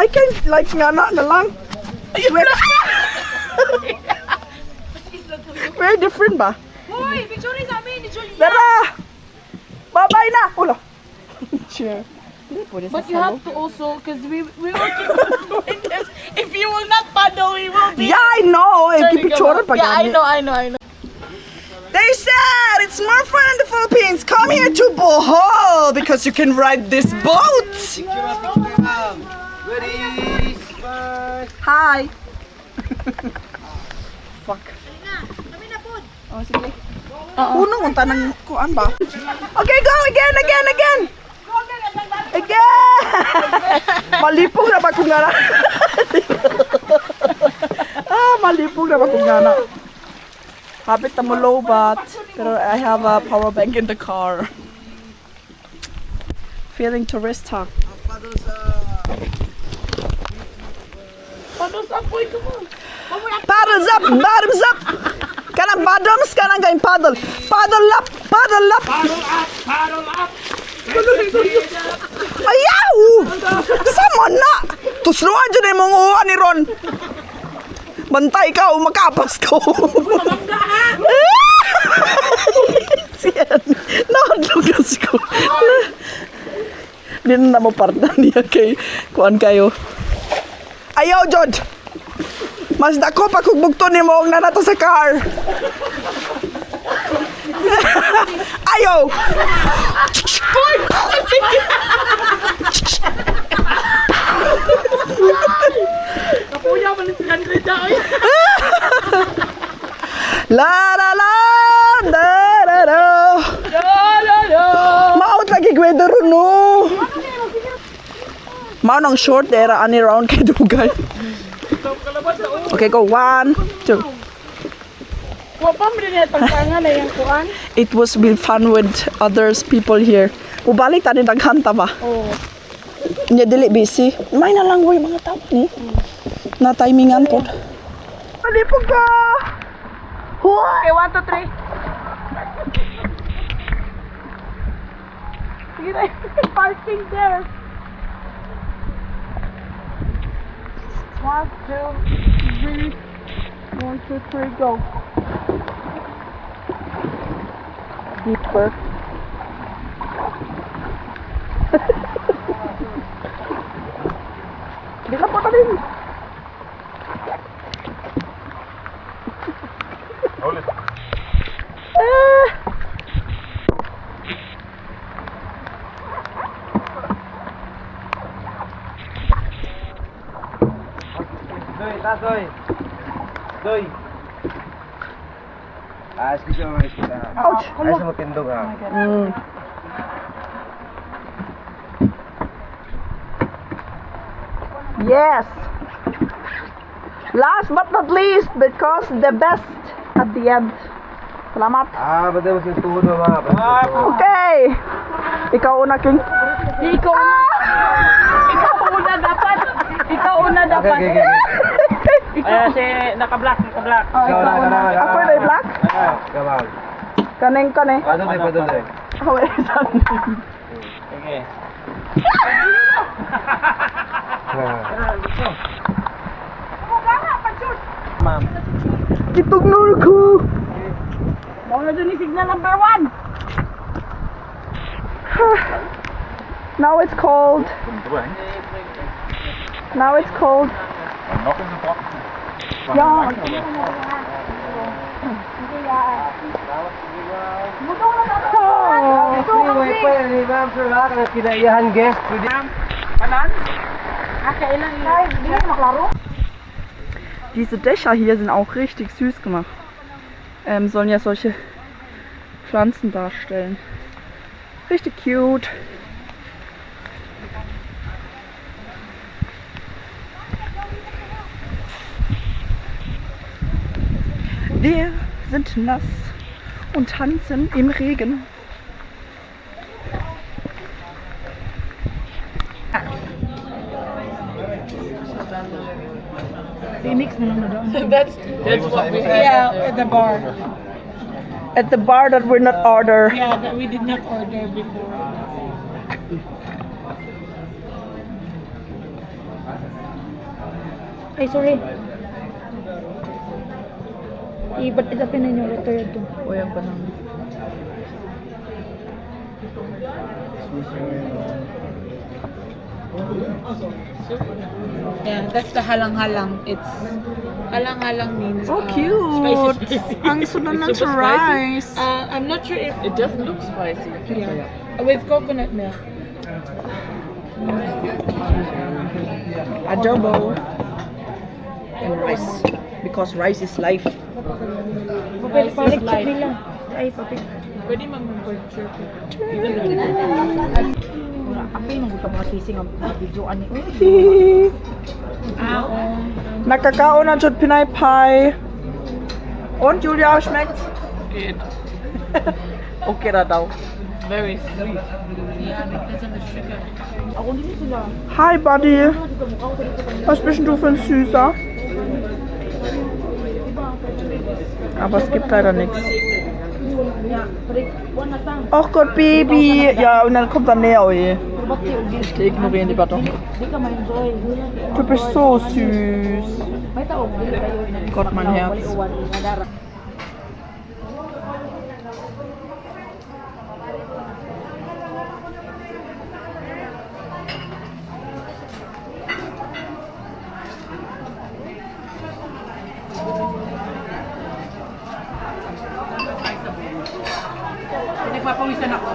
can like nga na lang. Very different ba? Hoy, picture sa amin ni Julia. Tara! Bye-bye na! Ulo. Sure. But you have to also, because we will keep doing this. If you will not paddle, we will be. Yeah, I know. Eh, keep picture pa Yeah, I gani. know. They said it's more fun in the Philippines. Come here to Bohol because you can ride this boat. Ready? Hi. Fuck. Kami na po. Oh, sige. Unang unta ng kuan ba? Okay, go again. Again! Malipong na ba kung nga na? Malipong na ba kung nga na? Habit na mo low bat, pero I have a power bank in the car. Feeling tourist, huh? Paddles up, boy, come on. Paddles up, bottoms up. Kanang bottoms, kanang gain paddle. Paddle up. Paddle up! Ayaw! Sama na! Tusnuan dyan yung mga uwa ni Ron. Bantay ka o makapas ko. Siyan. Nakadlog na ko. Hindi na mo parta niya kay kuan kayo. Ayaw, Jod! Mas dako pa kung bugto ni mo ang nanato sa car. Ayaw! Kapuya man yung 300 na. La la la da da da. Maot lagi gwede ron no. Mao nang short era ani round kay dugay. Okay, go 1, 2. Wa pa mo din yung tagtangan na yung kuan. It was been fun with others people here. Ubalik tani daghanta ba? Oh. Nya dili busy. May na lang way mga tao ni. Na timingan po. Alipog ka. Huwa. Okay, 1, 2, 3. Sige na, parking there. 1, 2, 3. 1, 2, 3, go. Deeper. Bisa po tadi. Doy. Excuse me. Ouch. Ay, sa matindog ha. Yes. Last but not least, because the best at the end. Salamat. Ba't mo yung tuhod mo mga? Okay. Ikaw una, King. Ikaw una. Ikaw una dapat. Ikaw una dapat. Okay. Si naka-black. Oh, ikaw una. Ako na black? Kamang. Kaneng kane. Paduloy. Oh, wait. Okay. Ma'am. Itugnor ko. Muna dun yung signal number 1. Now it's cold. Now it's cold. Yeah. Ma'am, sir, lahat kinaiyahan guest. Diese Dächer hier sind auch richtig süß gemacht. Sollen ja solche Pflanzen darstellen. Richtig cute. Wir sind nass und tanzen im Regen. That's what we at the bar. At the bar that we're not order. Yeah, that we did not order before. Ay, sorry. Idapin na yung letter ito. O yan pa naman. Yeah, that's the halang-halang. It's halang-halang means Oh, cute! Ang sunod sa rice. I'm not sure if It doesn't look spicy. yeah. With coconut milk. Adobo. And rice. Because rice is life. Pwede pa nila. Ay, papit. Pwede mag-picture. Apay nang gusto mga sising ang video ani. Nakakaon na jud Pinay Pie. Und Julia, schmeckt's? Good. Okay na daw. Very sweet. Yeah, because of the sugar. Ako din sila. Hi, Buddy. Was bist denn du für ein Süßer? Aber es gibt leider nichts. Yeah, pero one na tang. Ach Gott, Baby. Ja, und dann kommt er näher, oje. Bati og Ich ignoriere lieber doch. di ka ma-enjoy. Du bist so süß. May tao dili kayo. Gott, mein Herz. Nagpapawisan ako.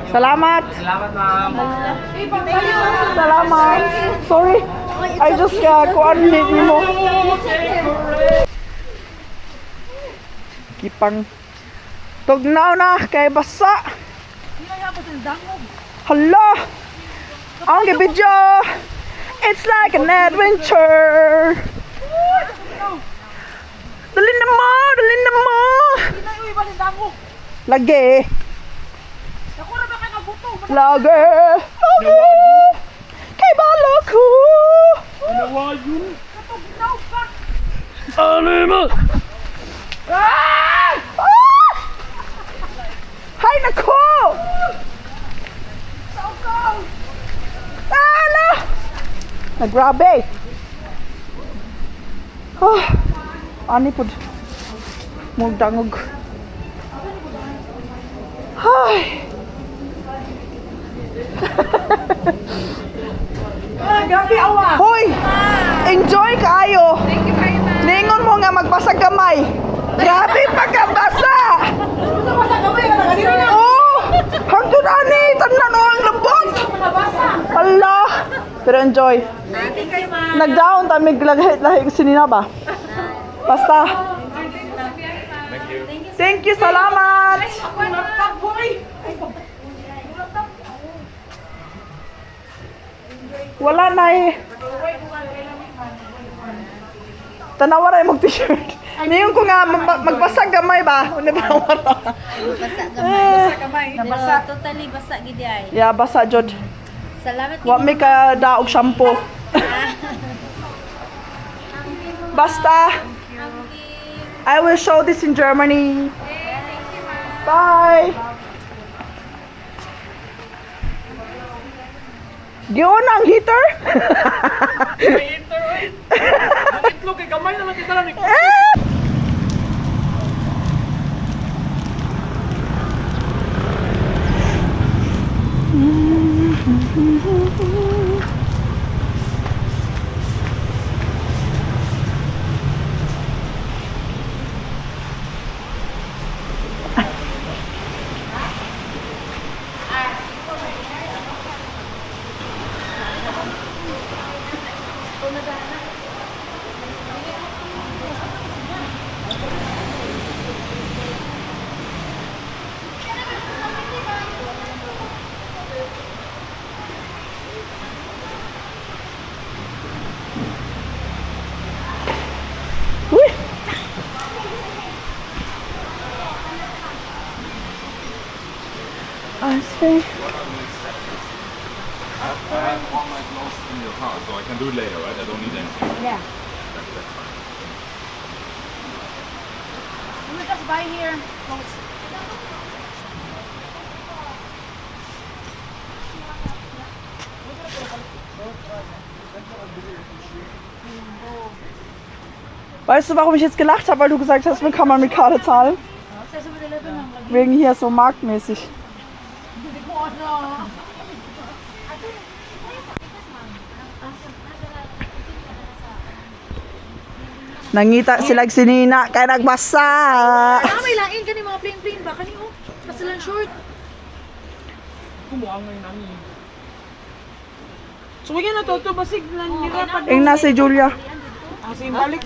Salamat. Salamat, ma'am. Salamat. Sorry. I just coordinate mo. Kipang tugnaw na kay basa. Hala. Ang video. It's like an adventure. Dalin na mo, dalin na mo. Lagi. Lagi. Lagi. Kay balo ko. Animal! Ah! Hay nako! Ala! Grabe! Ani pud. Mugdangog. Hay! Grabe awa. Hoy! Enjoy kaayo! Thank you very much! Ningon mo nga magbasa gamay! Grabe pagkabasa! Oh! Hangtod ani! Tanan o ang lambot! Allah! Pero enjoy! Nag-down tamig lahig sinina ba? Basta! Thank you! Salamat! Wala na eh. Tanawara yung mag-t-shirt. Ngayon ko nga magbasag gamay ba? Tanawara. Basa gamay. Basa totally basa gid ay. Yeah, basa jod. Salamat Wa may ka daog shampoo. Basta. I will show this in Germany. Bye. Giyon ang heater? Itlog kay gamay naman kita lang. I see. I have all my clothes in your car, so I can do it later, right? I don't need anything. Yeah. We just buy here. Clothes. Weißt du, warum ich jetzt gelacht habe? Weil du gesagt hast, wie kann man mit Karte zahlen? Wegen hier so marktmäßig. Nangita sila si Nina kaya nagbasa. May lain ka ni mga plain-plain ba? Kani oh. Basta lang short. Kumuha mo yung nami. So, wag yan na to, basig na nila. Ing na si Julia. Kasi balik